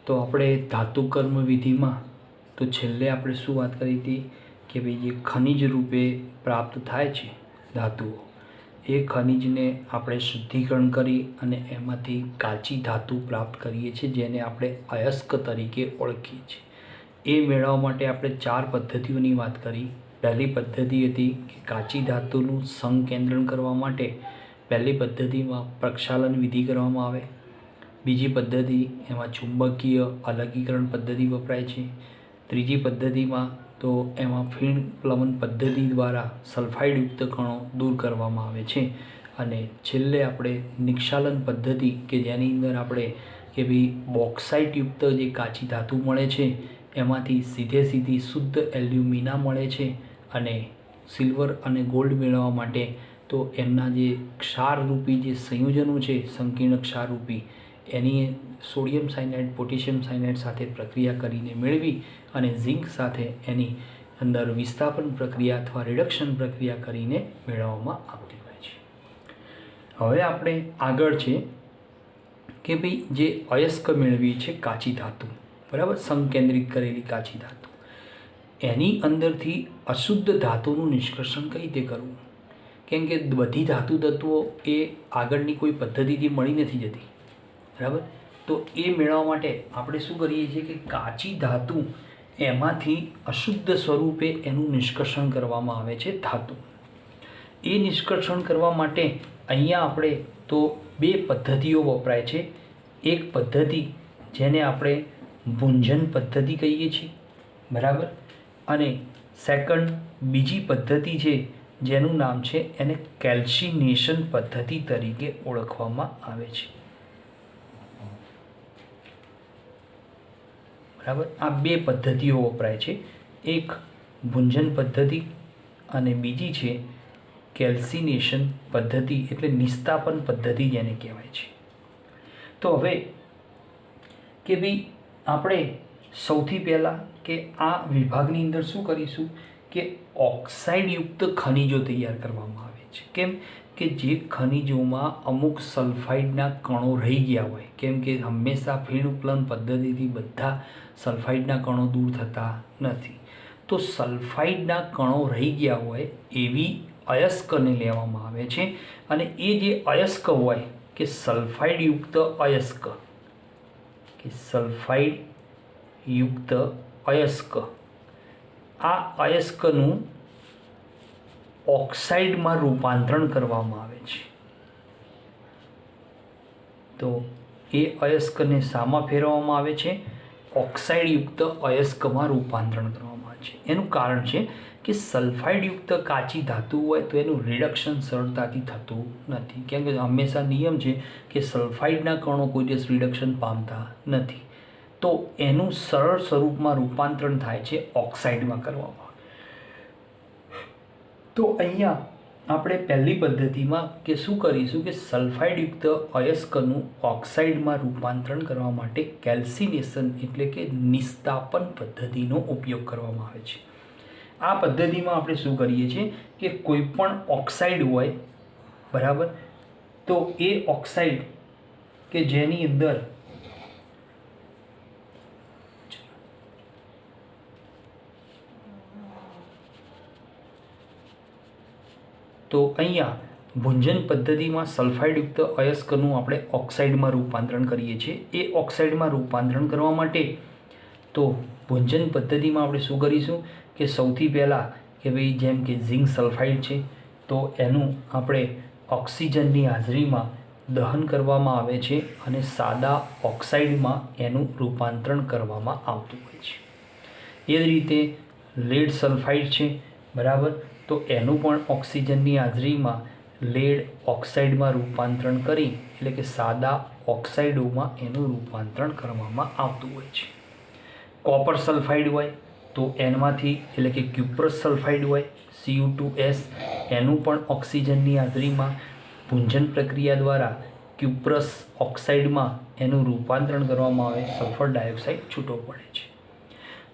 तो આપણે ધાતુ કર્મ વિધિમાં તો છેલ્લે આપણે શું વાત કરી હતી કે ભાઈ જે ખનિજ રૂપે પ્રાપ્ત થાય છે ધાતુઓ, એ ખનિજને આપણે શુદ્ધિકરણ કરી અને એમાંથી કાચી ધાતુ પ્રાપ્ત કરીએ છીએ, જેને આપણે અયસ્ક તરીકે ઓળખીએ છીએ. એ મેળવવા માટે આપણે 4 પદ્ધતિઓની વાત કરી. પહેલી પદ્ધતિ હતી કે કાચી ધાતુનું સંકેન્દ્રણ કરવા માટે પહેલી પદ્ધતિમાં પ્રક્ષાલન વિધિ કરવામાં આવે. બીજી પદ્ધતિ એમાં ચુંબકીય અલગીકરણ પદ્ધતિ વપરાય છે. ત્રીજી પદ્ધતિમાં તો એમાં ફીણ પ્લવન પદ્ધતિ દ્વારા સલ્ફાઇડયુક્ત કણો દૂર કરવામાં આવે છે. અને છેલ્લે આપણે નિક્ષાલન પદ્ધતિ કે જેની અંદર આપણે કે ભાઈ બોક્સાઇટયુક્ત જે કાચી ધાતુ મળે છે એમાંથી સીધી શુદ્ધ એલ્યુમિના મળે છે. અને સિલ્વર અને ગોલ્ડ મેળવવા માટે તો એમના જે ક્ષારરૂપી જે સંયોજનો છે સંકીર્ણ ક્ષારરૂપી, એની સોડિયમ સાયનાઇડ પોટેશિયમ સાયનાઇડ સાથે પ્રક્રિયા કરીને મેળવી અને ઝિંક સાથે એની અંદર વિસ્થાપન પ્રક્રિયા અથવા રિડક્શન પ્રક્રિયા કરીને મેળવવામાં આવતી હોય છે. હવે આપણે આગળ છે કે ભાઈ જે અયસ્ક મેળવી છે કાચી ધાતુ, બરાબર, સંકેન્દ્રિત કરેલી કાચી ધાતુ, એની અંદરથી અશુદ્ધ ધાતુનું નિષ્કર્ષણ કઈ રીતે કરવું? કેમ કે બધી ધાતુ તત્વો એ આગળની કોઈ પદ્ધતિથી મળી નથી જતી, બરાબર. તો એ મેળવવા માટે આપણે શું કરીએ છીએ કે કાચી ધાતુ એમાંથી અશુદ્ધ સ્વરૂપે એનું નિષ્કર્ષણ કરવામાં આવે છે ધાતુ. એ નિષ્કર્ષણ કરવા માટે અહીંયા આપણે તો 2 પદ્ધતિઓ વપરાય છે. એક પદ્ધતિ જેને આપણે ભુંજન પદ્ધતિ કહીએ છીએ, બરાબર, અને સેકન્ડ બીજી પદ્ધતિ છે જેનું નામ છે એને કેલ્સિનેશન પદ્ધતિ તરીકે ઓળખવામાં આવે છે, બરાબર. આ 2 પદ્ધતિઓ વપરાય છે. એક ભુંજન પદ્ધતિ અને બીજી છે કેલ્સિનેશન પદ્ધતિ, એટલે નિસ્તાપન પદ્ધતિ જેને કહેવાય છે. તો હવે કે ભાઈ આપણે સૌથી પહેલાં કે આ વિભાગની અંદર શું કરીશું કે ઓક્સાઇડયુક્ત ખનિજો તૈયાર કરવામાં આવે છે. કેમ કે જે ખનિજોમાં અમુક સલ્ફાઇડના કણો રહી ગયા હોય, કેમ કે હંમેશા ફીણ પ્લવન પદ્ધતિથી બધા સલ્ફાઇડના કણો દૂર થતા નથી. તો સલ્ફાઇડના કણો રહી ગયા હોય એવી અયસ્કને લેવામાં આવે છે. અને એ જે અયસ્ક હોય કે સલ્ફાઇડયુક્ત અયસ્ક, કે સલ્ફાઇડયુક્ત અયસ્ક, આ અયસ્કનું ઓક્સાઇડમાં રૂપાંતરણ કરવામાં આવે છે. તો એ અયસ્કને શામાં ફેરવવામાં આવે છે? ઓક્સાઇડયુક્ત અયસ્કમાં રૂપાંતરણ કરવામાં આવે છે. એનું કારણ છે કે સલ્ફાઇડયુક્ત કાચી ધાતુ હોય તો એનું રિડક્શન સરળતાથી થતું નથી. કેમ કે હંમેશા નિયમ છે કે સલ્ફાઇડના કણો કોઈ દિવસ રિડક્શન પામતા નથી. તો એનું સરળ સ્વરૂપમાં રૂપાંતરણ થાય છે ઓક્સાઇડમાં કરવામાં. તો અહીંયા આપણે પહેલી પદ્ધતિમાં કે શું કરીશું કે સલ્ફાઇડયુક્ત અયસ્કનું ઓક્સાઇડમાં રૂપાંતરણ કરવા માટે કેલ્સિનેશન એટલે કે નિસ્તાપન પદ્ધતિનો ઉપયોગ કરવામાં આવે છે. આ પદ્ધતિમાં આપણે શું કરીએ છીએ કે કોઈ પણ ઓક્સાઇડ હોય, બરાબર, તો એ ઓક્સાઇડ કે જેની અંદર તો અહીંયા ભુંજન પદ્ધતિમાં સલ્ફાઇડયુક્ત અયસ્કનું આપણે ઓક્સાઇડમાં રૂપાંતરણ કરીએ છીએ. એ ઓક્સાઇડમાં રૂપાંતરણ કરવા માટે તો ભુંજન પદ્ધતિમાં આપણે શું કરીશું કે સૌથી પહેલાં કે ભાઈ જેમ કે ઝિંક સલ્ફાઇડ છે તો એનું આપણે ઓક્સિજનની હાજરીમાં દહન કરવામાં આવે છે અને સાદા ઓક્સાઇડમાં એનું રૂપાંતરણ કરવામાં આવતું હોય છે. એ જ રીતે લેડ સલ્ફાઇડ છે, બરાબર, તો એનું પણ ઓક્સિજનની હાજરીમાં લેડ ઓક્સાઇડમાં રૂપાંતરણ કરી એટલે કે સાદા ઓક્સાઇડોમાં એનું રૂપાંતરણ કરવામાં આવતું હોય છે. કોપર સલ્ફાઇડ હોય તો એમાંથી એટલે કે ક્યુપ્રસ સલ્ફાઇડ હોય Cu2S, એનું પણ ઓક્સિજનની હાજરીમાં ભુંજન પ્રક્રિયા દ્વારા ક્યુપ્રસ ઓક્સાઇડમાં એનું રૂપાંતરણ કરવામાં આવે, સલ્ફર ડાયોક્સાઇડ છૂટો પડે છે.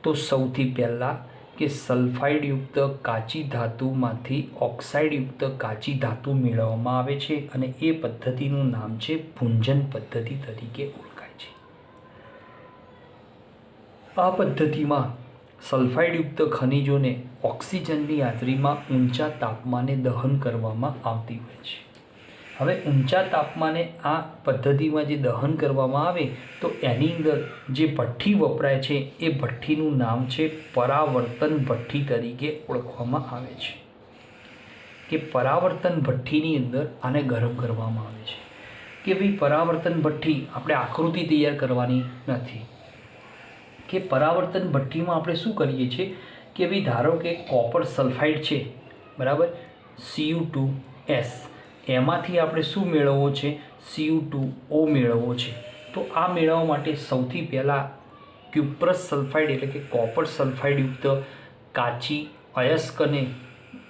તો સૌથી પહેલાં કે સલ્ફાઇડયુક્ત કાચી ધાતુમાંથી ઓક્સાઇડયુક્ત કાચી ધાતુ મેળવવામાં આવે છે અને એ પદ્ધતિનું નામ છે ભુંજન પદ્ધતિ તરીકે ઓળખાય છે. આ પદ્ધતિમાં સલ્ફાઇડયુક્ત ખનિજોને ઓક્સિજનની હાજરીમાં ઊંચા તાપમાને દહન કરવામાં આવતી હોય છે. હવે ઊંચા તાપમાને આ પદ્ધતિમાં જે દહન કરવામાં આવે તો એની અંદર જે ભઠ્ઠી વપરાય છે એ ભઠ્ઠીનું નામ છે પરાવર્તન ભઠ્ઠી તરીકે ઓળખવામાં આવે છે. કે પરાવર્તન ભઠ્ઠીની અંદર આને ગરમ કરવામાં આવે છે. કે ભાઈ પરાવર્તન ભઠ્ઠી આપણે આકૃતિ તૈયાર કરવાની નથી. કે પરાવર્તન ભઠ્ઠીમાં આપણે શું કરીએ છીએ કે ભાઈ ધારો કે કોપર સલ્ફાઇડ છે, બરાબર, Cu2S, એમાંથી આપણે શું મેળવવો છે? Cu2O મેળવવો છે. તો આ મેળવવા માટે સૌથી પહેલાં ક્યુપ્રસ સલ્ફાઇડ એટલે કે કોપર સલ્ફાઇડયુક્ત કાચી અયસ્કને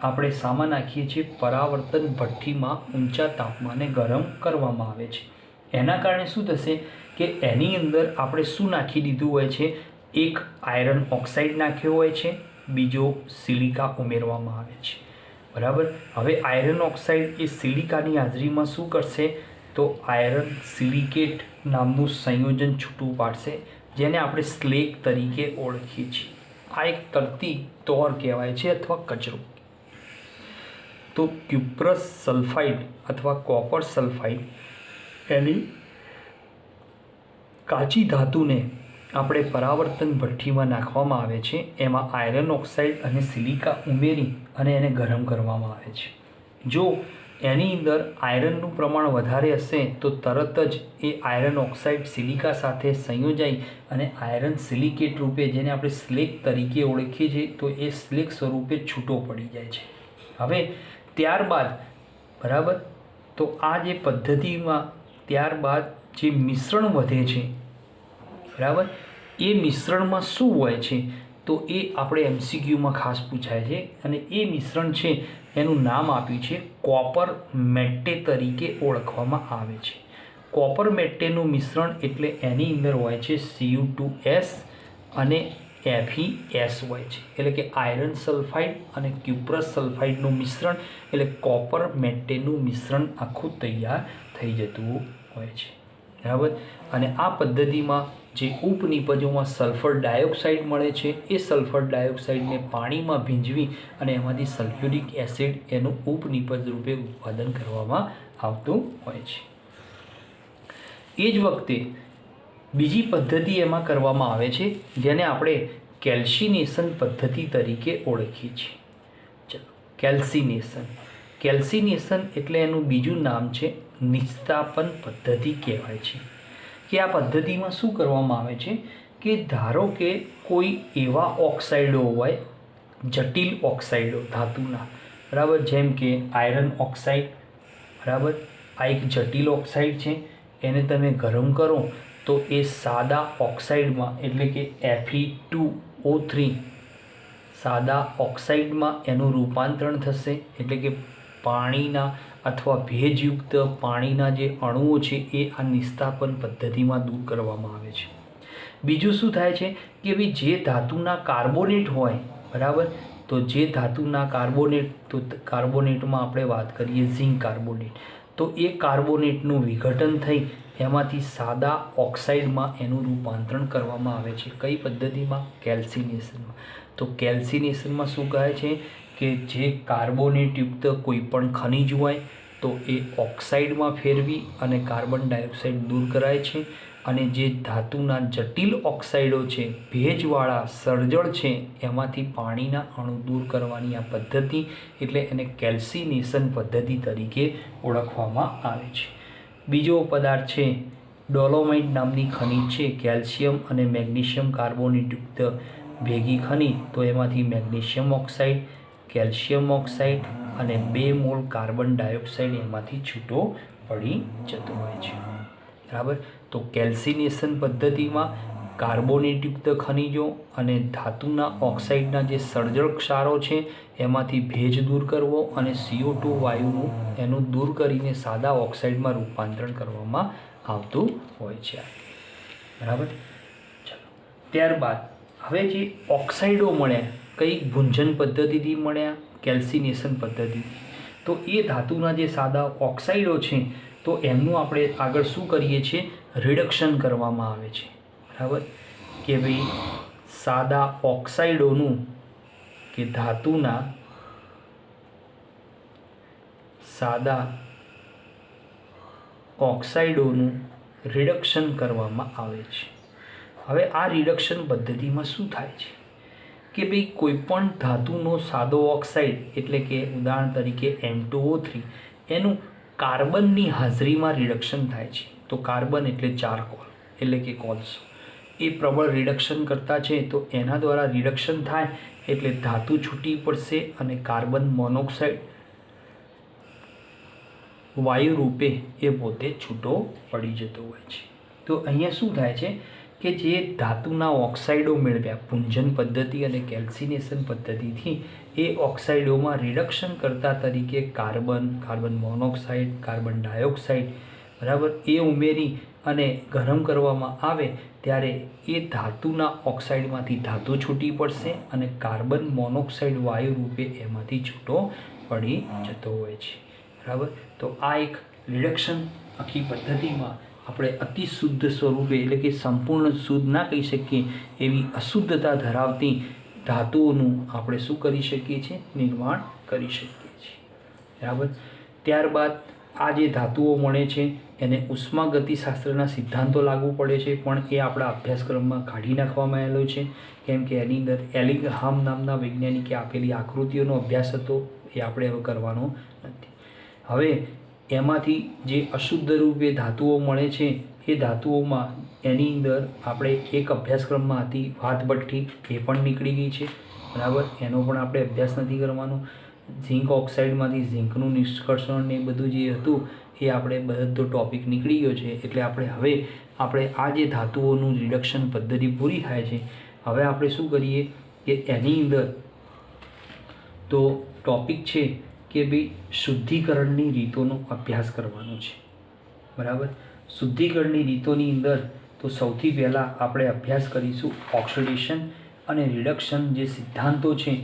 આપણે સામા નાખીએ છીએ પરાવર્તન ભઠ્ઠીમાં ઊંચા તાપમાને ગરમ કરવામાં આવે છે. એના કારણે શું થશે કે એની અંદર આપણે શું નાખી દીધું હોય છે? એક આયરન ઓક્સાઇડ નાખ્યો હોય છે, બીજો સિલિકા ઉમેરવામાં આવે છે, બરાબર. હવે આયરન ઓક્સાઇડ એ સિલિકાની હાજરીમાં શું કરશે? તો આયરન સિલિકેટ નામનું સંયોજન છૂટું પાડશે, જેને આપણે સ્લેગ તરીકે ઓળખીએ છીએ. આ એક તરતી તોર કહેવાય છે અથવા કચરો. તો ક્યુપ્રસ સલ્ફાઇડ અથવા કોપર સલ્ફાઇડ એની કાચી ધાતુને આપણે પરાવર્તન ભઠ્ઠીમાં નાખવામાં આવે છે. એમાં આયરન ઓક્સાઇડ અને સિલિકા ઉમેરી અને એને ગરમ કરવામાં આવે છે. જો એની અંદર આયરનનું પ્રમાણ વધારે હશે તો તરત જ એ આયરન ઓક્સાઇડ સિલિકા સાથે સંયોજાઈ અને આયરન સિલિકેટ રૂપે, જેને આપણે સ્લેગ તરીકે ઓળખીએ છીએ, તો એ સ્લેગ સ્વરૂપે છૂટો પડી જાય છે. હવે ત્યારબાદ, બરાબર, તો આ જે પદ્ધતિમાં ત્યારબાદ જે મિશ્રણ વધે છે, બરાબર, એ મિશ્રણમાં શું હોય છે? તો એ આપણે MCQમાં ખાસ પૂછાય છે. અને એ મિશ્રણ છે એનું નામ આપ્યું છે કોપર મેટ્ટે તરીકે ઓળખવામાં આવે છે. કોપર મેટ્ટેનું મિશ્રણ એટલે એની અંદર હોય છે Cu2S અને FeS હોય છે. એટલે કે આયરન સલ્ફાઇડ અને ક્યુપ્રસ સલ્ફાઇડનું મિશ્રણ એટલે કોપર મેટ્ટેનું મિશ્રણ આખું તૈયાર થઈ જતું હોય છે, બરાબર. અને આ પદ્ધતિમાં જે ઉપનિપજોમાં સલ્ફર ડાયોક્સાઇડ મળે છે એ સલ્ફર ડાયોક્સાઇડને પાણીમાં ભીંજવી અને એમાંથી સલ્ફ્યુરિક એસિડ એનું ઉપનિપજ રૂપે ઉત્પાદન કરવામાં આવતું હોય છે. એ જ વખતે બીજી પદ્ધતિ એમાં કરવામાં આવે છે જેને આપણે કેલ્સિનેશન પદ્ધતિ તરીકે ઓળખીએ છીએ. ચલો, કેલ્સિનેશન. કેલ્સિનેશન એટલે એનું બીજું નામ છે નિસ્તાપન પદ્ધતિ કહેવાય છે. કે આ પદ્ધતિમાં શું કરવામાં આવે છે કે ધારો કે કોઈ એવા ઓક્સાઇડો હોય, જટિલ ઓક્સાઇડો ધાતુના, બરાબર, જેમ કે આયરન ઓક્સાઇડ, બરાબર, આ એક જટિલ ઓક્સાઇડ છે. એને તમે ગરમ કરો તો એ સાદા ઓક્સાઇડમાં એટલે કે Fe2O3 સાદા ઓક્સાઇડમાં એનું રૂપાંતરણ થશે. એટલે કે પાણીના અથવા ભેજયુક્ત પાણીના જે અણુઓ છે એ આ નિસ્તાપન પદ્ધતિમાં દૂર કરવામાં આવે છે. બીજું શું થાય છે કે ભાઈ જે ધાતુના કાર્બોનેટ હોય, બરાબર, તો જે ધાતુના કાર્બોનેટ, તો કાર્બોનેટમાં આપણે વાત કરીએ ઝિંક કાર્બોનેટ, તો એ કાર્બોનેટનું વિઘટન થઈ એમાંથી સાદા ઓક્સાઇડમાં એનું રૂપાંતરણ કરવામાં આવે છે. કઈ પદ્ધતિમાં? કેલ્સિનેશનમાં. તો કેલ્સિનેશનમાં શું કહે છે કે જે કાર્બોનેટયુક્ત કોઈ પણ ખનિજ હોય તો એ ઓક્સાઇડમાં ફેરવી અને કાર્બન ડાયોક્સાઇડ દૂર કરાય છે. અને જે ધાતુના જટિલ ઓક્સાઇડો છે, ભેજવાળા સળજળ છે, એમાંથી પાણીના અણુ દૂર કરવાની આ પદ્ધતિ એટલે એને કેલ્સિનેશન પદ્ધતિ તરીકે ઓળખવામાં આવે છે. બીજો પદાર્થ છે ડોલોમાઇટ નામની ખનિજ છે, કેલ્શિયમ અને મેગ્નેશિયમ કાર્બોનેટયુક્ત ભેગી ખનિજ. તો એમાંથી મેગ્નેશિયમ ઓક્સાઇડ, કેલ્શિયમ ઓક્સાઇડ અને 2 મોલ કાર્બન ડાયોક્સાઇડ એમાંથી છૂટો પડી જતો હોય છે, બરાબર. તો કેલ્સિનેશન પદ્ધતિમાં કાર્બોનેટયુક્ત ખનિજો અને ધાતુના ઓક્સાઇડના જે સળજળ ક્ષારો છે એમાંથી ભેજ દૂર કરવો અને CO2 વાયુનું એનું દૂર કરીને સાદા ઓક્સાઇડમાં રૂપાંતરણ કરવામાં આવતું હોય છે, બરાબર. ચાલો, ત્યારબાદ હવે જે ઓક્સાઇડો મળ્યા કઈ ભૂંજન પદ્ધતિથી મળ્યા? કેલ્સિનેશન પદ્ધતિથી. તો એ ધાતુના જે સાદા ઓક્સાઇડો છે તો એમનું આપણે આગળ શું કરીએ છીએ? રિડક્શન કરવામાં આવે છે, બરાબર. કે ભાઈ સાદા ઓક્સાઇડોનું કે ધાતુના સાદા ઓક્સાઇડોનું રિડક્શન કરવામાં આવે છે. હવે આ રિડક્શન પદ્ધતિમાં શું થાય છે કે ભાઈ કોઈપણ ધાતુનો સાદો ઓક્સાઇડ એટલે કે ઉદાહરણ તરીકે M2O3 એનું કાર્બનની હાજરીમાં રિડક્શન થાય છે. તો કાર્બન એટલે ચારકોલ એટલે કે કોલસો એ પ્રબળ રિડક્શન કરતા છે. તો એના દ્વારા રિડક્શન થાય એટલે ધાતુ છૂટી પડશે અને કાર્બન મોનોક્સાઇડ વાયુ રૂપે એ પોતે છૂટો પડી જતો હોય છે. તો અહીંયા શું થાય છે કે જે ધાતુના ઓક્સાઇડો મેળવ્યા પૂંજન પદ્ધતિ અને કેલ્સિનેશન પદ્ધતિથી એ ઓક્સાઇડોમાં રિડક્શન કરતા તરીકે કાર્બન મોનોક્સાઇડ, કાર્બન ડાયોક્સાઇડ બરાબર એ ઉમેરી અને ગરમ કરવામાં આવે ત્યારે એ ધાતુના ઓક્સાઇડમાંથી ધાતુ છૂટી પડશે અને કાર્બન મોનોક્સાઇડ વાયુ રૂપે એમાંથી છૂટો પડી જતો હોય છે. બરાબર. તો આ એક રિડક્શન આખી પદ્ધતિમાં આપણે અતિ શુદ્ધ સ્વરૂપે એટલે કે સંપૂર્ણ શુદ્ધ ના કહી શકીએ એવી અશુદ્ધતા ધરાવતી ધાતુઓનું આપણે શું કરી શકીએ છીએ? નિર્માણ કરી શકીએ છીએ. બરાબર. ત્યારબાદ આ જે ધાતુઓ મળે છે એને ઉષ્માગતિશાસ્ત્રના સિદ્ધાંતો લાગુ પડે છે, પણ એ આપણા અભ્યાસક્રમમાં કાઢી નાખવામાં આવેલો છે કેમ કે એની અંદર એલિંગહામ નામના વૈજ્ઞાનિકે આપેલી આકૃતિઓનો અભ્યાસ હતો એ આપણે હવે કરવાનો નથી. હવે એમાંથી જે અશુદ્ધ રૂપે ધાતુઓ મળે છે એ ધાતુઓમાં એની અંદર આપણે એક અભ્યાસક્રમમાં હતી વાતભઠ્ઠી, એ પણ નીકળી ગઈ છે. બરાબર. એનો પણ આપણે અભ્યાસ નથી કરવાનો. ઝિંક ઓક્સાઇડમાંથી ઝિંકનું નિષ્કર્ષણ ને બધું જે હતું એ આપણે બધો ટોપિક નીકળી ગયો છે. એટલે આપણે આ જે ધાતુઓનું રિડક્શન પદ્ધતિ પૂરી થાય છે. હવે આપણે શું કરીએ કે એની અંદર તો ટોપિક છે કે ભાઈ શુદ્ધિકરણની રીતોનો અભ્યાસ કરવાનો છે. બરાબર. શુદ્ધિકરણની રીતોની અંદર તો સૌથી પહેલાં આપણે અભ્યાસ કરીશું ઓક્સિડેશન અને રિડક્શન જે સિદ્ધાંતો છે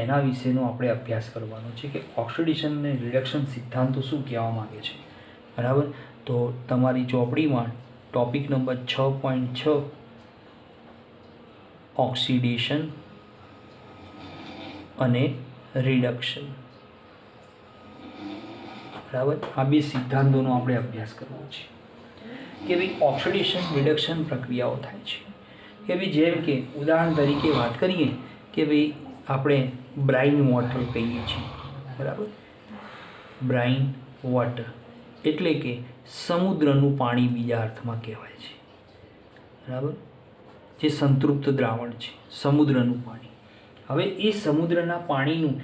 એના વિશેનો આપણે અભ્યાસ કરવાનો છે કે ઓક્સિડેશન અને રિડક્શન સિદ્ધાંતો શું કહેવા માગે છે. બરાબર. તો તમારી ચોપડીમાં ટોપિક નંબર 6.6 ઓક્સિડેશન અને રિડક્શન. બરાબર. આ બે સિદ્ધાંતોનો આપણે અભ્યાસ કરવો છે કે ભાઈ ઓક્સિડેશન રિડક્શન પ્રક્રિયાઓ થાય છે કે ભાઈ જેમ કે ઉદાહરણ તરીકે વાત કરીએ કે ભાઈ આપણે બ્રાઇન વોટર કહીએ છીએ. બરાબર. બ્રાઇન વોટર એટલે કે સમુદ્રનું પાણી બીજા અર્થમાં કહેવાય છે. બરાબર. જે સંતૃપ્ત દ્રાવણ છે સમુદ્રનું પાણી. હવે એ સમુદ્રના પાણીનું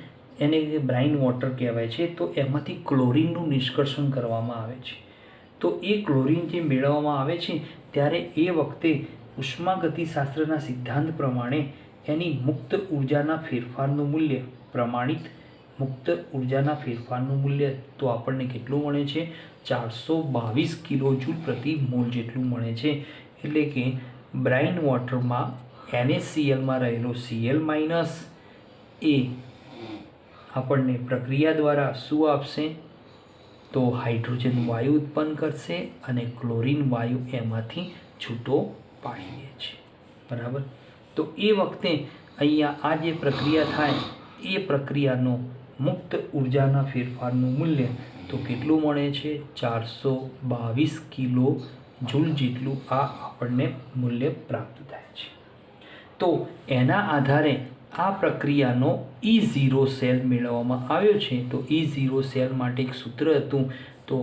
એને બ્રાઇન વોટર કહેવાય છે. તો એમાંથી ક્લોરીનનું નિષ્કર્ષણ કરવામાં આવે છે. તો એ ક્લોરીન જે મેળવવામાં આવે છે ત્યારે એ વખતે ઉષ્માગતિશાસ્ત્રના સિદ્ધાંત પ્રમાણે એની મુક્ત ઉર્જાના ફેરફારનું મૂલ્ય પ્રમાણિત મુક્ત ઉર્જાના ફેરફારનું મૂલ્ય તો આપણને કેટલું મળે છે? 422 કિલોજૂલ પ્રતિ મોલ જેટલું મળે છે. એટલે કે બ્રાઇન વોટરમાં NaClમાં રહેલો Cl માઇનસ એ આપણને પ્રક્રિયા દ્વારા શું આપશે? તો હાઇડ્રોજન વાયુ ઉત્પન્ન કરશે અને ક્લોરીન વાયુ એમાંથી છૂટો પાડી દે છે. બરાબર. તો એ વખતે અહીંયા આ જે પ્રક્રિયા થાય એ પ્રક્રિયાનો મુક્ત ઉર્જાના ફેરફારનું મૂલ્ય તો કેટલું મળે છે? 422 કિલો જૂલ જેટલું આ આપણને મૂલ્ય પ્રાપ્ત થાય છે. તો એના આધારે આ પ્રક્રિયાનો E0 સેલ મેળવવામાં આવ્યો છે. તો E0 સેલ માટે એક સૂત્ર હતું તો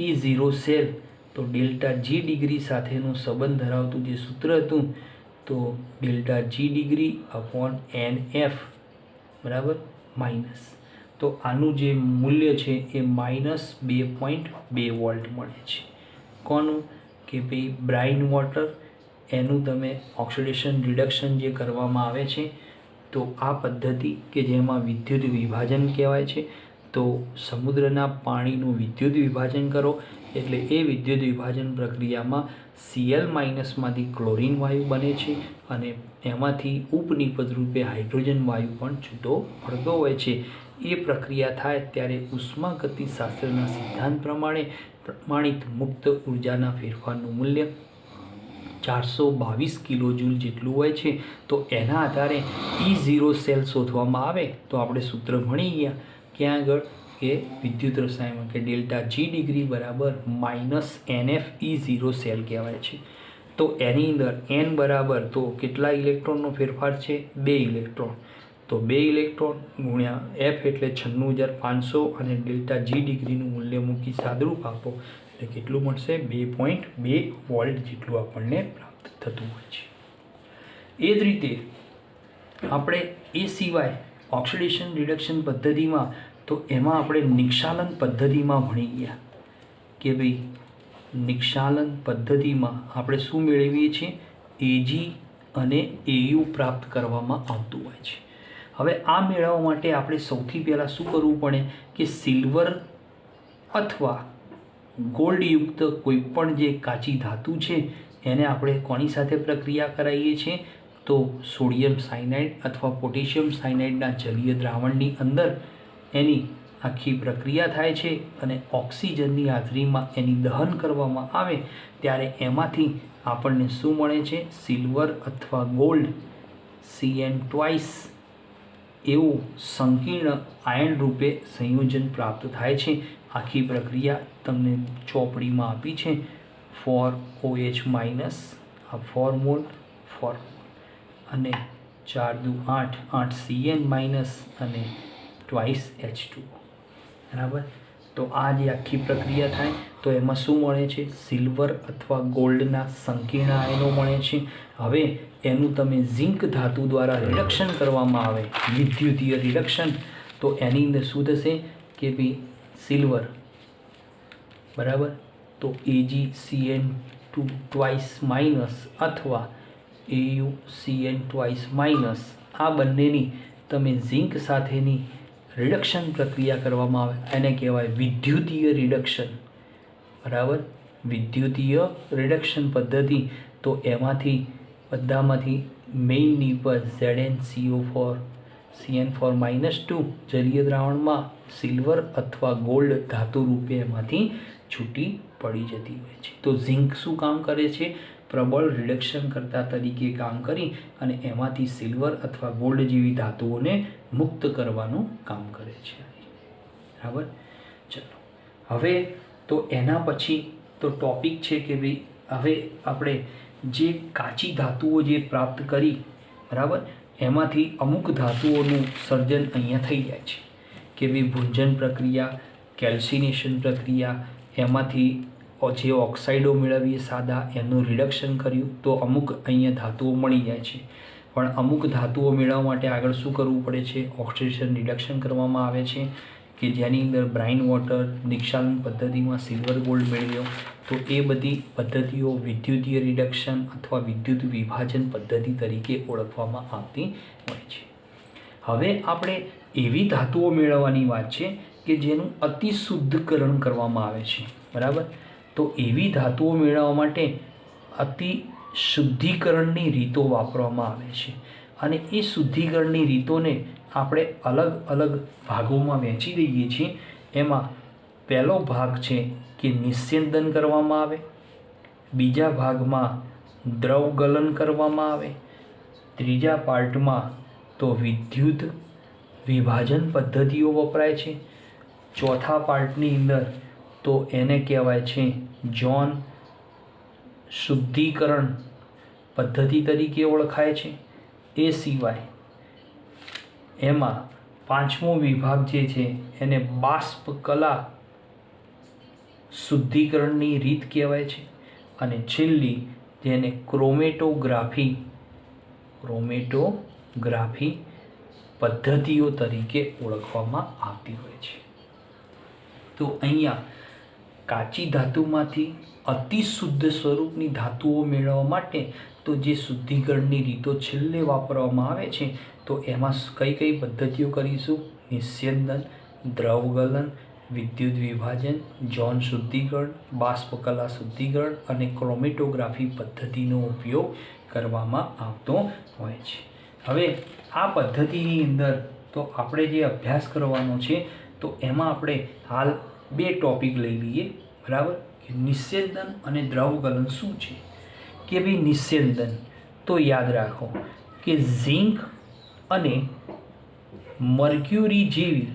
E0 સેલ તો ડેલ્ટા G ડિગ્રી સાથેનો સંબંધ ધરાવતું જે સૂત્ર હતું તો delta G degree upon NF બરાબર માઇનસ. તો આનું જે મૂલ્ય છે એ -2.2 વોલ્ટ મળે છે. કોનું? કે ભાઈ બ્રાઇન વોટર એનું તમે ઓક્સિડેશન રિડક્શન જે કરવામાં આવે છે તો આ પદ્ધતિ કે જેમાં વિદ્યુત વિભાજન કહેવાય છે. તો સમુદ્રના પાણીનું વિદ્યુત વિભાજન કરો એટલે એ વિદ્યુત વિભાજન પ્રક્રિયામાં Cl માઇનસમાંથી ક્લોરીન વાયુ બને છે અને એમાંથી ઉપનિપજ રૂપે હાઇડ્રોજન વાયુ પણ છૂટો પડતો હોય છે. એ પ્રક્રિયા થાય ત્યારે ઉષ્માગતિશાસ્ત્રના સિદ્ધાંત પ્રમાણે પ્રમાણિત મુક્ત ઉર્જાના ફેરફારનું મૂલ્ય 422 કિલોજૂલ જેટલું હોય છે. તો એના આધારે E0 સેલ શોધવામાં આવે તો આપણે સૂત્ર ભણી ગયા ક્યાં આગળ કે વિદ્યુત રસાયણમાં કે ડેલ્ટા G ડિગ્રી બરાબર -NF E0 સેલ કહેવાય છે. તો એની અંદર n બરાબર તો કેટલા ઇલેક્ટ્રોનનો ફેરફાર છે? 2 ઇલેક્ટ્રોન. તો 2 ઇલેક્ટ્રોન ગુણ્યા F એટલે 96500 અને ડેલ્ટા G ડિગ્રીનું મૂલ્ય મૂકી સાદરૂપ આપો એટલે કેટલું મળશે? 2.2 વોલ્ટ જેટલું આપણને પ્રાપ્ત થતું હોય છે. એ જ રીતે આપણે એ સિવાય ઓક્સિડેશન રિડક્શન પદ્ધતિમાં તો એમાં આપણે નિક્ષાલન પદ્ધતિમાં ભણી ગયા કે ભાઈ નિક્ષાલન પદ્ધતિમાં આપણે શું મેળવીએ છીએ? Ag અને Au પ્રાપ્ત કરવામાં આવતું હોય છે. હવે આ મેળવવા માટે આપણે સૌથી પહેલાં શું કરવું પડે કે સિલ્વર અથવા ગોલ્ડયુક્ત કોઈપણ જે કાચી ધાતુ છે એને આપણે કોની સાથે પ્રક્રિયા કરાવીએ છીએ? તો સોડિયમ સાયનાઇડ અથવા પોટેશિયમ સાયનાઇડના જલીય દ્રાવણની અંદર એની આખી પ્રક્રિયા થાય છે અને ઓક્સિજનની હાજરીમાં એની દહન કરવામાં આવે ત્યારે એમાંથી આપણને શું મળે છે? સિલ્વર અથવા ગોલ્ડ Cn2 એવું સંકીર્ણ આયન રૂપે સંયોજન પ્રાપ્ત થાય છે. આખી પ્રક્રિયા તમને ચોપડીમાં આપી છે. 4OH- આ 4 મોલ 4 અને 4 દુ 8 8 Cn- અને ટ્વાઇસ H2O બરાબર. તો આ જે આખી પ્રક્રિયા થાય તો એમાં શું મળે છે? સિલ્વર અથવા ગોલ્ડના સંકીર્ણ આયનો મળે છે. હવે એનું તમે ઝિંક ધાતુ દ્વારા રિડક્શન કરવામાં આવે વિદ્યુતીય રિડક્શન તો એની અંદર શું થશે કે ભાઈ સિલ્વર બરાબર તો AgCN2 ટ્વાઇસ માઇનસ અથવા AuCN ટ્વાઇસ માઇનસ આ બંનેની તમે ઝિંક સાથેની રિડક્શન પ્રક્રિયા કરવામાં આવે એને કહેવાય વિદ્યુતીય રિડક્શન બરાબર. વિદ્યુતીય રિડક્શન પદ્ધતિ તો એમાંથી બધામાંથી મેઇનની પર ZnCO4 CN4-2 જલીય દ્રાવણમાં સિલ્વર અથવા ગોલ્ડ ધાતુ રૂપે એમાંથી છૂટી પડી જતી હોય છે. તો ઝિંક શું કામ કરે છે? પ્રબળ રિડક્શન કરતા તરીકે કામ કરી અને એમાંથી સિલ્વર અથવા ગોલ્ડ જેવી ધાતુઓને મુક્ત કરવાનું કામ કરે છે બરાબર. ચલો હવે તો એના પછી તો ટોપિક છે કે ભાઈ હવે આપણે જે કાચી ધાતુઓ જે પ્રાપ્ત કરી બરાબર એમાંથી અમુક ધાતુઓનું સર્જન અહીંયા થઈ જાય છે કે ભાઈ ભૂંજન પ્રક્રિયા કેલ્સિનેશન પ્રક્રિયા એમાંથી જે ઓક્સાઇડો મેળવીએ સાદા એનું રિડક્શન કર્યું તો અમુક અહીંયા ધાતુઓ મળી જાય છે. પણ અમુક ધાતુઓ મેળવવા માટે આગળ શું કરવું પડે છે? ઓક્સિડેશન રિડક્શન કરવામાં આવે છે કે જેની અંદર બ્રાઇન વોટર નિક્ષાલન પદ્ધતિમાં સિલ્વર ગોલ્ડ મેળવ્યો તો એ બધી પદ્ધતિઓ વિદ્યુતીય રિડક્શન અથવા વિદ્યુત વિભાજન પદ્ધતિ તરીકે ઓળખવામાં આવતી હોય છે. હવે આપણે એવી ધાતુઓ મેળવવાની વાત છે કે જેનું અતિ શુદ્ધકરણ કરવામાં આવે છે બરાબર. તો એવી ધાતુઓ મેળવવા માટે અતિ શુદ્ધિકરણની રીતો વાપરવામાં આવે છે અને એ શુદ્ધિકરણની રીતોને આપણે અલગ અલગ ભાગોમાં વહેંચી દઈએ છીએ. એમાં પહેલો ભાગ છે કે નિસ્યંદન કરવામાં આવે, બીજા ભાગમાં દ્રવ ગલન કરવામાં આવે, ત્રીજા પાર્ટમાં તો વિદ્યુત વિભાજન પદ્ધતિઓ વપરાય છે, ચોથા પાર્ટની અંદર તો એને કહેવાય છે જોન શુદ્ધિકરણ પદ્ધતિ તરીકે ઓળખાય છે. એ સિવાય એમાં પાંચમો વિભાગ જે છે એને બાષ્પ કલા શુદ્ધિકરણની રીત કહેવાય છે અને છેલ્લી જેને ક્રોમેટોગ્રાફી પદ્ધતિઓ તરીકે ઓળખવામાં આવતી હોય છે. તો અહીંયા કાચી ધાતુમાંથી અતિ શુદ્ધ સ્વરૂપની ધાતુઓ મેળવવા માટે તો જે શુદ્ધિકરણની રીતો છેલ્લે વાપરવામાં આવે છે તો એમાં કઈ કઈ પદ્ધતિઓ કરીશું? નિસ્યંદન, દ્રવગલન, વિદ્યુત વિભાજન, જૌન શુદ્ધિકરણ, બાષ્પકલા શુદ્ધિકરણ અને ક્રોમેટોગ્રાફી પદ્ધતિનો ઉપયોગ કરવામાં આવતો હોય છે. હવે આ પદ્ધતિની અંદર તો આપણે જે અભ્યાસ કરવાનો છે તો એમાં આપણે હાલ 2 ટોપિક લઈ લઈએ, બરાબર, કે નિસ્યંદન અને દ્રવગલન શું છે. કે ભાઈ નિસ્યંદન તો યાદ રાખો કે ઝિંક અને મર્ક્યુરી જેવી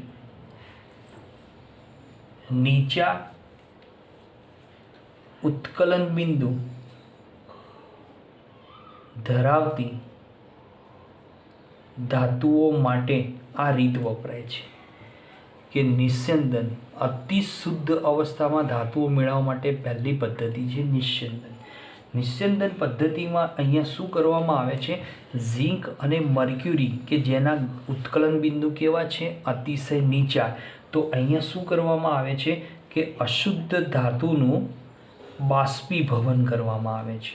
નીચા ઉત્કલન બિંદુ ધરાવતી ધાતુઓ માટે આ રીત વપરાય છે કે નિસ્યંદન અતિ શુદ્ધ અવસ્થામાં ધાતુઓ મેળવવા માટે પહેલી પદ્ધતિ છે નિસ્યંદન. નિસ્યંદન પદ્ધતિમાં અહીંયા શું કરવામાં આવે છે, ઝિંક અને મર્ક્યુરી કે જેના ઉત્કલન બિંદુ કેવા છે, અતિશય નીચા, તો અહીંયા શું કરવામાં આવે છે કે અશુદ્ધ ધાતુનું બાષ્પીભવન કરવામાં આવે છે.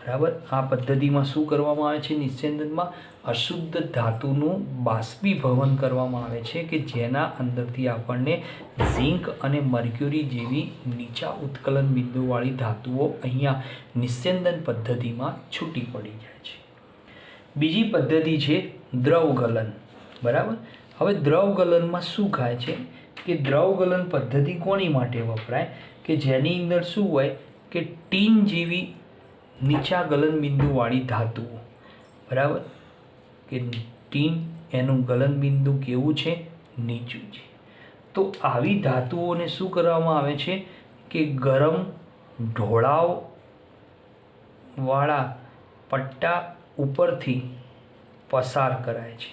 બરાબર, આ પદ્ધતિમાં શું કરવામાં આવે છે, નિસ્યંદનમાં અશુદ્ધ ધાતુનું બાષ્પીભવન કરવામાં આવે છે કે જેના અંદરથી આપણને ઝિંક અને મર્ક્યુરી જેવી નીચા ઉત્કલન બિંદુવાળી ધાતુઓ અહીંયા નિસ્યંદન પદ્ધતિમાં છૂટી પડી જાય છે. બીજી પદ્ધતિ છે દ્રવગલન. બરાબર, હવે દ્રવગલનમાં શું થાય છે કે દ્રવગલન પદ્ધતિ કોની માટે વપરાય કે જેની અંદર શું હોય કે ટીન જેવી નીચા ગલન બિંદુવાળી ધાતુઓ, બરાબર, કે ટીન એનું ગલન બિંદુ કેવું છે, નીચું છે. તો આવી ધાતુઓને શું કરવામાં આવે છે કે ગરમ ઢોળાવવાળા પટ્ટા ઉપરથી પસાર કરાય છે.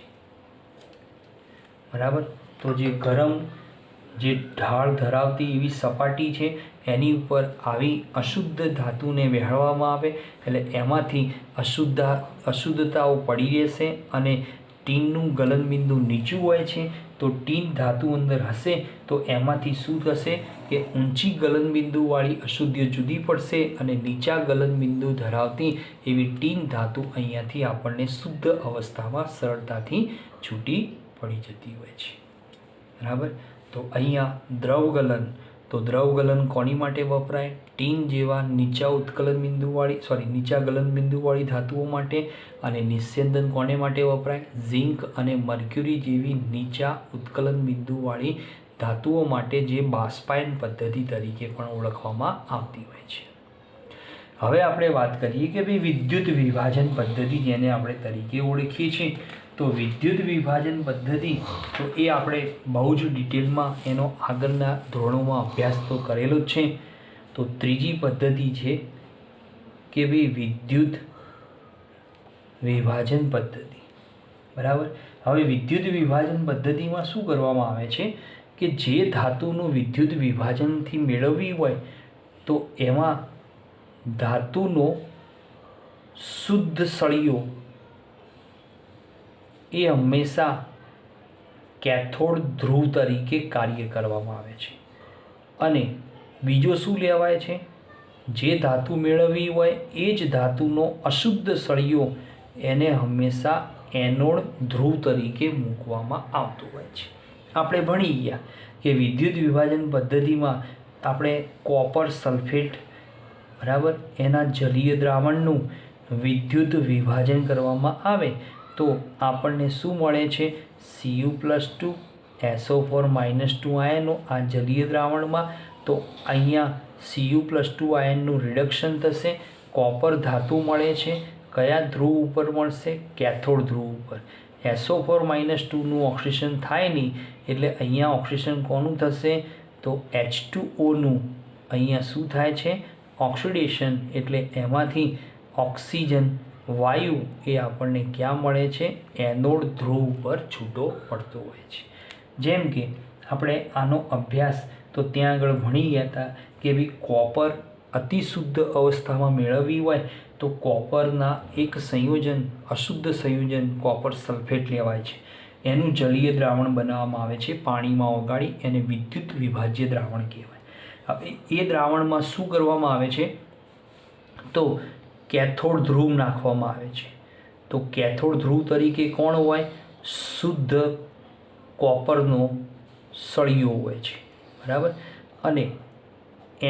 બરાબર, તો જે ગરમ જે ઢાળ ધરાવતી એવી સપાટી છે એની ઉપર આવી અશુદ્ધ ધાતુને વહેવામાં આવે એટલે એમાંથી અશુદ્ધતાઓ પડી રહેશે અને ટીનનું ગલનબિંદુ નીચું હોય છે. તો ટીન ધાતુ અંદર હશે તો એમાંથી શું થશે કે ઊંચી ગલનબિંદુવાળી અશુદ્ધિઓ જુદી પડશે અને નીચા ગલનબિંદુ ધરાવતી એવી ટીન ધાતુ અહીંયાથી આપણને શુદ્ધ અવસ્થામાં સરળતાથી છૂટી પડી જતી હોય છે. બરાબર, તો અહીંયા દ્રવગલન, તો દ્રવગલન કોની માટે વપરાય, ટીન જેવા નીચા ઉત્કલન બિંદુવાળી નીચા ગલન બિંદુવાળી ધાતુઓ માટે. અને નિસ્યંદન કોને માટે વપરાય, ઝિંક અને મર્ક્યુરી જેવી નીચા ઉત્કલન બિંદુવાળી ધાતુઓ માટે, જે બાષ્પાયન પદ્ધતિ તરીકે પણ ઓળખવામાં આવતી હોય છે. હવે આપણે વાત કરીએ કે ભાઈ વિદ્યુત વિભાજન પદ્ધતિ જેને આપણે તરીકે ઓળખીએ છીએ. તો વિદ્યુત વિભાજન પદ્ધતિ તો એ આપણે બહુ જ ડિટેલમાં એનો આગળના ધોરણોમાં અભ્યાસ તો કરેલો જ છે. તો ત્રીજી પદ્ધતિ છે કે ભાઈ વિદ્યુત વિભાજન પદ્ધતિ. બરાબર, હવે વિદ્યુત વિભાજન પદ્ધતિમાં શું કરવામાં આવે છે કે જે ધાતુનું વિદ્યુત વિભાજનથી મેળવવી હોય તો એમાં ધાતુનો શુદ્ધ સળિયો એ હંમેશા કેથોડ ધ્રુવ તરીકે કાર્ય કરવામાં આવે છે. અને બીજો શું લેવાય છે, જે ધાતુ મેળવવી હોય એ જ ધાતુનો અશુદ્ધ સળિયો એને હંમેશા એનોડ ધ્રુવ તરીકે મૂકવામાં આવતો હોય છે. આપણે ભણી ગયા કે વિદ્યુત વિભાજન પદ્ધતિમાં આપણે કોપર સલ્ફેટ, બરાબર, એના જલીય દ્રાવણનું વિદ્યુત વિભાજન કરવામાં આવે તો આપણને શું મળે છે, Cu+2 SO4-2 આયનો આ જલીય દ્રાવણમાં. તો અહીંયા Cu+2 આયનનું રિડક્શન થશે, કોપર ધાતુ મળે છે. કયા ધ્રુવ ઉપર મળશે, કેથોડ ધ્રુવ ઉપર. SO4-2નું ઓક્સિડેશન થાય નહીં એટલે અહીંયા ઓક્સિડેશન કોનું થશે, તો H2O નું અહીંયા શું થાય છે, ઓક્સિડેશન. એટલે એમાંથી ઓક્સિજન વાયુ એ આપણને ક્યાં મળે છે, એનોડ ધ્રુવ ઉપર છૂટો પડતો હોય છે. જેમ કે આપણે આનો અભ્યાસ તો ત્યાં આગળ ભણી ગયા હતા કે ભાઈ કોપર અતિશુદ્ધ અવસ્થામાં મેળવવી હોય તો કોપરના એક સંયોજન, અશુદ્ધ સંયોજન કોપર સલ્ફેટ લેવાય છે. એનું જલીય દ્રાવણ બનાવવામાં આવે છે, પાણીમાં ઓગાળી એને વિદ્યુત વિભાજ્ય દ્રાવણ કહેવાય. હવે એ દ્રાવણમાં શું કરવામાં આવે છે, તો કેથોડ ધ્રુવ નાખવામાં આવે છે. તો કેથોડ ધ્રુવ તરીકે કોણ હોય, શુદ્ધ કોપરનો સળિયો હોય છે. બરાબર, અને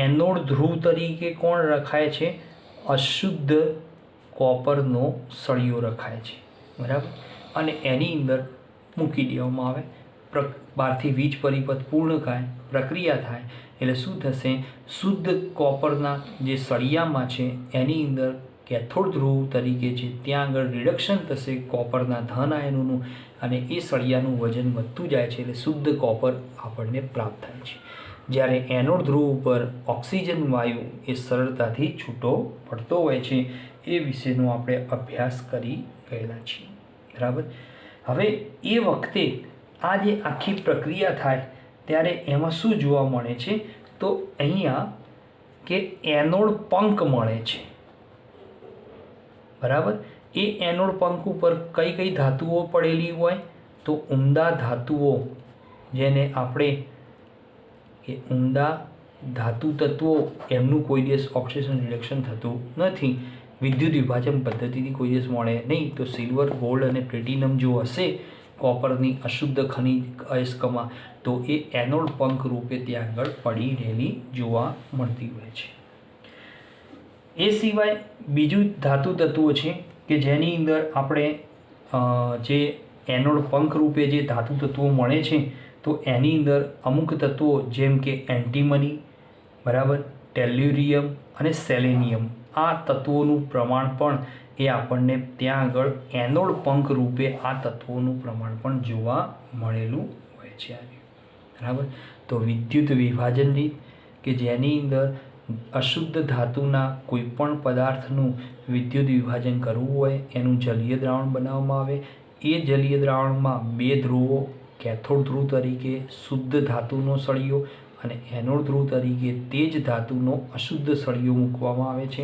એનોડ ધ્રુવ તરીકે કોણ રખાય છે, અશુદ્ધ કોપરનો સળિયો રખાય છે. બરાબર, અને એની અંદર મૂકી દેવામાં આવે. બહારથી વીજ પરિપથ પૂર્ણ થાય, પ્રક્રિયા થાય એટલે શું થશે? શુદ્ધ કોપરના જે સળિયામાં છે એની અંદર કેથોડ ધ્રુવ તરીકે છે ત્યાં આગળ રિડક્શન થશે કોપરના ધન આયનોનું, અને એ સળિયાનું વજન વધતું જાય છે એટલે શુદ્ધ કોપર આપણને પ્રાપ્ત થાય છે. જ્યારે એનોડ ધ્રુવ ઉપર ઓક્સિજન વાયુ એ સરળતાથી છૂટો પડતો હોય છે. એ વિશેનો આપણે અભ્યાસ કરી ગયેલા છીએ. બરાબર. હવે એ વખતે આ જે આખી પ્રક્રિયા થાય ત્યારે એમાં શું જોવા મળે છે? તો અહીંયા કે એનોડ પંખ મળે છે. બરાબર. એ એનોડ પંખ ઉપર કઈ કઈ ધાતુઓ પડેલી હોય? તો ઉમદા ધાતુઓ, જેને આપણે એ ઉમદા ધાતુ તત્વો, એમનું કોઈ દિવસ ઓક્સિડેશન રિડક્શન થતું નથી. વિદ્યુત વિભાજન પદ્ધતિથી કોઈ દિવસ મળે નહીં. તો સિલ્વર, ગોલ્ડ અને પ્લેટિનમ જો હશે કોપરની અશુદ્ધ ખનિજ અયસ્કમાં, તો એ એનોડ પંખ રૂપે ત્યાં આગળ પડી રહેલી જોવા મળતી હોય છે. એ સિવાય બીજું ધાતુ તત્વો છે કે જેની અંદર આપણે જે એનોડ પંખ રૂપે જે ધાતુ તત્વો મળે છે, તો એની અંદર અમુક તત્વો જેમ કે એન્ટીમની, બરાબર, ટેલ્યુરિયમ અને સેલેનિયમ, આ તત્વોનું પ્રમાણ પણ એ આપણને ત્યાં આગળ એનોડ પંખ રૂપે આ તત્વોનું પ્રમાણ પણ જોવા મળેલું હોય છે. બરાબર. તો વિદ્યુત વિભાજન રીત કે જેની અંદર અશુદ્ધ ધાતુના કોઈપણ પદાર્થનું વિદ્યુત વિભાજન કરવું હોય એનું જલીય દ્રાવણ બનાવવામાં આવે. એ જલીય દ્રાવણમાં બે ધ્રુવો, કેથોડ ધ્રુવ તરીકે શુદ્ધ ધાતુનો સળિયો અને એનોડ ધ્રુવ તરીકે તે જ ધાતુનો અશુદ્ધ સળિયો મૂકવામાં આવે છે.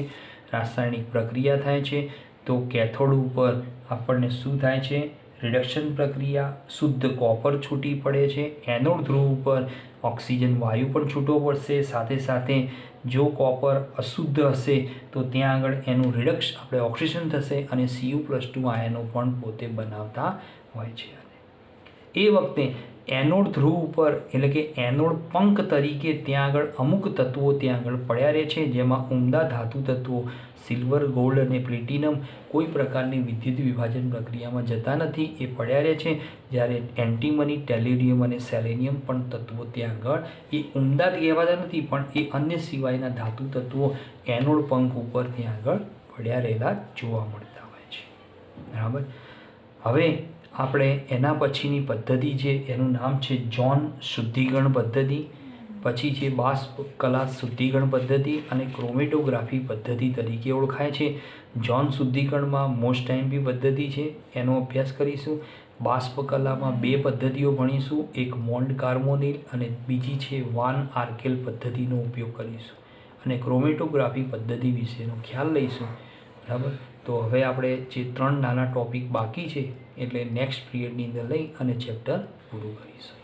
રાસાયણિક પ્રક્રિયા થાય છે. તો કેથોડ ઉપર આપણને શું થાય છે? રિડક્શન પ્રક્રિયા, શુદ્ધ કોપર છૂટી પડે છે. એનોડ ધ્રુવ ઉપર ઓક્સિજન વાયુ પણ છૂટો પડશે. સાથે સાથે જો કોપર અશુદ્ધ હશે તો ત્યાં આગળ એનું રિડક્શન આપણે ઓક્સિડેશન થશે અને Cu+2 આયનો પણ પોતે બનાવતા હોય છે. એ વખતે એનોડ ધ્રુવ ઉપર એટલે કે એનોડ પંખ તરીકે ત્યાં આગળ અમુક તત્વો ત્યાં આગળ પડ્યા રહે છે, જેમાં ઉમદા ધાતુ તત્વો સિલ્વર, ગોલ્ડ અને પ્લેટિનમ કોઈ પ્રકારની વિદ્યુત વિભાજન પ્રક્રિયામાં જતા નથી, એ પડ્યા રહે છે. જ્યારે એન્ટીમની, ટેલ્યુરિયમ અને સેલેનિયમ પણ તત્વો ત્યાં આગળ એ ઉમદા કહેવાતા નથી, પણ એ અન્ય સિવાયના ધાતુ તત્વો એનોડ પંખ ઉપર ત્યાં આગળ પડ્યા રહેલા જોવા મળતા હોય છે. બરાબર. હવે આપણે એના પછીની પદ્ધતિ છે એનું નામ છે જોન શુદ્ધિકરણ પદ્ધતિ. પછી છે બાષ્પ કલા શુદ્ધિકરણ પદ્ધતિ અને ક્રોમેટોગ્રાફી પદ્ધતિ તરીકે ઓળખાય છે. જોન શુદ્ધિકરણમાં મોસ્ટ આઈએમપી પદ્ધતિ છે, એનો અભ્યાસ કરીશું. બાષ્પ કલામાં બે પદ્ધતિઓ ભણીશું, એક મોન્ડ કાર્મોનિલ અને બીજી છે વાન આર્કેલ પદ્ધતિનો ઉપયોગ કરીશું, અને ક્રોમેટોગ્રાફી પદ્ધતિ વિશેનો ખ્યાલ લઈશું. બરાબર. તો હવે આપણે જે 3 નાના ટોપિક બાકી છે એટલે નેક્સ્ટ પિરિયડની અંદર લઈ અને ચેપ્ટર પૂરું કરીશું.